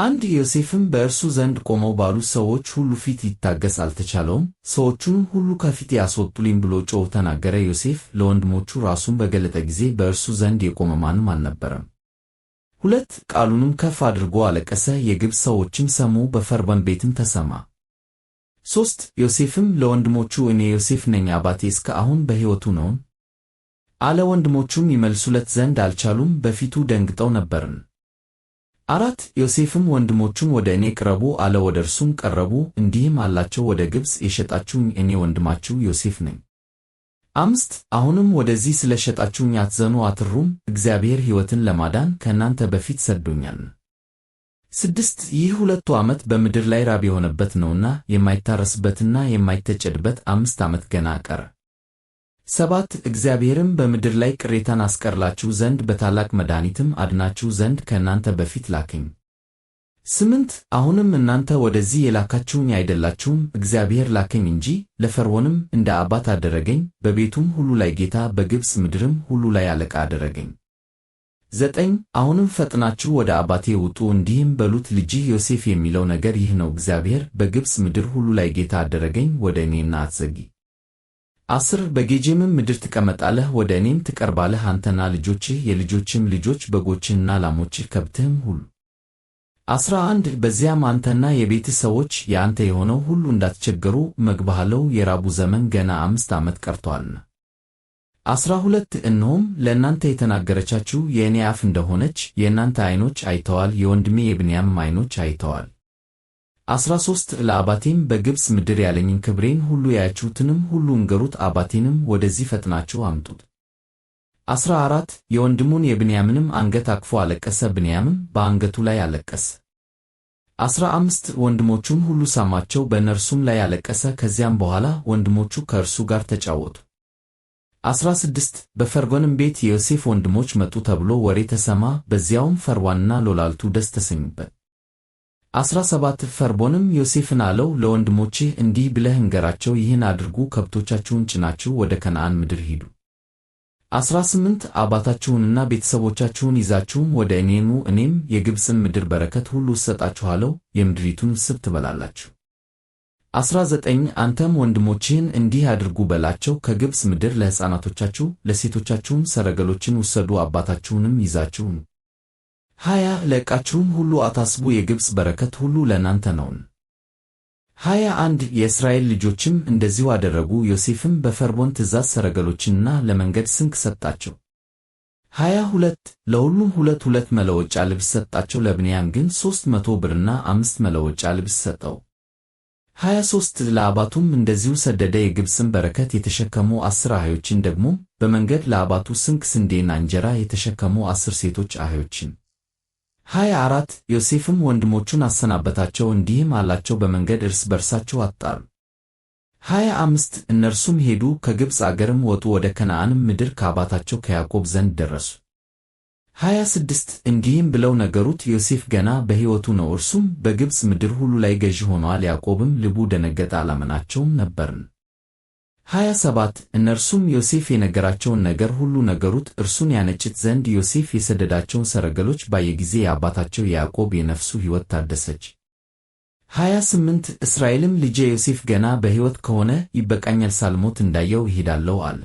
አንድ ዮሴፍም በእርሱ ዘንድ ቆመው ባሉ ሰዎች ሁሉ ፊት ሊታገስ አልተቻለውም። ሰዎቹንም ሁሉ ከፊቴ አስወጡልኝ ብሎ ጮኾ ተናገረ። ዮሴፍ ለወንድሞቹ ራሱን በገለጠ ጊዜ በእርሱ ዘንድ የቆመ ማንም አልነበረም። 2 ቃሉንም ከፍ አድርጎ አለቀሰ። የግብፅ ሰዎችም ሰሙ፣ በፈርዖን ቤትም ተሰማ። 3 ዮሴፍም ለወንድሞቹ እኔ ዮሴፍ ነኝ፣ አባቴ እስከ አሁን በሕይወቱ ነውን? አለ። ወንድሞቹም ይመልሱለት ዘንድ አልቻሉም፣ በፊቱ ደንግጠው ነበርን። 4 ዮሴፍም ወንድሞቹን ወደ እኔ ቅረቡ አለ። ወደ እርሱም ቀረቡ፣ እንዲህም አላቸው፣ ወደ ግብፅ የሸጣችሁኝ እኔ ወንድማችሁ ዮሴፍ ነኝ። 5 አሁንም ወደዚህ ስለ ሸጣችሁኝ አትዘኑ አትሩም፣ እግዚአብሔር ሕይወትን ለማዳን ከእናንተ በፊት ሰዶኛል። 6 ይህ 2 ዓመት በምድር ላይ ራብ የሆነበት ነውና የማይታረስበትና የማይታጨድበት 5 ዓመት ገና ቀረ። 7 እግዚአብሔርም በምድር ላይ ቅሬታን አስቀርላችሁ ዘንድ በታላቅ መድኃኒትም አድናችሁ ዘንድ ከእናንተ በፊት ላከኝ። 8 አሁንም እናንተ ወደዚህ የላካችሁኝ አይደላችሁም፣ እግዚአብሔር ላከኝ እንጂ። ለፈርዖንም እንደ አባት አደረገኝ፣ በቤቱም ሁሉ ላይ ጌታ፣ በግብፅ ምድርም ሁሉ ላይ አለቃ አደረገኝ። 9 አሁንም ፈጥናችሁ ወደ አባቴ ውጡ፣ እንዲህም በሉት ልጅህ ዮሴፍ የሚለው ነገር ይህ ነው፣ እግዚአብሔር በግብፅ ምድር ሁሉ ላይ ጌታ አደረገኝ፣ ወደ እኔና አትዘግይ። 10 በጌጄምም ምድር ትቀመጣለህ፣ ወደ እኔም ትቀርባለህ፣ አንተና ልጆችህ፣ የልጆችም ልጆች፣ በጎችህና ላሞችህ፣ ከብትህም ሁሉ። 11 በዚያም አንተና የቤትህ ሰዎች የአንተ የሆነው ሁሉ እንዳትቸገሩ እመግብሃለሁ፣ የራቡ ዘመን ገና 5 ዓመት ቀርቶአልና። 12 እነሆም ለእናንተ የተናገረቻችሁ የእኔ አፍ እንደሆነች የእናንተ ዓይኖች አይተዋል፣ የወንድሜ የብንያምም ዓይኖች አይተዋል። 13 ለአባቴም በግብፅ ምድር ያለኝን ክብሬን ሁሉ ያያችሁትንም ሁሉ እንገሩት፣ አባቴንም ወደዚህ ፈጥናችሁ አምጡት። 14 የወንድሙን የብንያምንም አንገት አቅፎ አለቀሰ፣ ብንያምም በአንገቱ ላይ አለቀሰ። 15 ወንድሞቹን ሁሉ ሳማቸው፣ በእነርሱም ላይ አለቀሰ። ከዚያም በኋላ ወንድሞቹ ከእርሱ ጋር ተጫወቱ። 16 በፈርዖንም ቤት የዮሴፍ ወንድሞች መጡ ተብሎ ወሬ ተሰማ፣ በዚያውም ፈርዖንና ሎላልቱ ደስ ተሰኙበት። 17 ፈርዖንም ዮሴፍን አለው፣ ለወንድሞችህ እንዲህ ብለህ እንገራቸው፣ ይህን አድርጉ፣ ከብቶቻችሁን ጭናችሁ ወደ ከነዓን ምድር ሂዱ። 18 አባታችሁንና ቤተሰቦቻችሁን ይዛችሁም ወደ እኔ ኑ፣ እኔም የግብፅን ምድር በረከት ሁሉ እሰጣችኋለሁ፣ የምድሪቱን ስብ ትበላላችሁ። 19 አንተም ወንድሞችህን እንዲህ አድርጉ በላቸው፣ ከግብፅ ምድር ለሕፃናቶቻችሁ ለሴቶቻችሁም ሰረገሎችን ውሰዱ፣ አባታችሁንም ይዛችሁ ኑ። 20 ለዕቃችሁም ሁሉ አታስቡ፣ የግብፅ በረከት ሁሉ ለእናንተ ነውን። 21 የእስራኤል ልጆችም እንደዚሁ አደረጉ፣ ዮሴፍም በፈርዖን ትእዛዝ ሰረገሎችንና ለመንገድ ስንቅ ሰጣቸው። 22 ለሁሉም 2 መለወጫ ልብስ ሰጣቸው፣ ለብንያም ግን 300 ብርና 5 መለወጫ ልብስ ሰጠው። 23 ለአባቱም እንደዚሁ ሰደደ፣ የግብፅን በረከት የተሸከሙ 10 አህዮችን፣ ደግሞ በመንገድ ለአባቱ ስንቅ ስንዴና እንጀራ የተሸከሙ 10 ሴቶች አህዮችን። 24 ዮሴፍም ወንድሞቹን አሰናበታቸው፣ እንዲህም አላቸው፣ በመንገድ እርስ በርሳቸው አትጣሉ። 25 እነርሱም ሄዱ፣ ከግብፅ አገርም ወጡ፣ ወደ ከነዓንም ምድር ከአባታቸው ከያዕቆብ ዘንድ ደረሱ። 26 እንዲህም ብለው ነገሩት፣ ዮሴፍ ገና በሕይወቱ ነው፣ እርሱም በግብፅ ምድር ሁሉ ላይ ገዥ ሆኗል። ያዕቆብም ልቡ ደነገጠ፣ አላመናቸውም ነበርን። 27 እነርሱም ዮሴፍ የነገራቸውን ነገር ሁሉ ነገሩት፣ እርሱን ያነጭት ዘንድ ዮሴፍ የሰደዳቸውን ሰረገሎች ባየ ጊዜ የአባታቸው የያዕቆብ የነፍሱ ሕይወት ታደሰች። 28 እስራኤልም ልጄ ዮሴፍ ገና በሕይወት ከሆነ ይበቃኛል፣ ሳልሞት እንዳየው እሄዳለሁ አለ።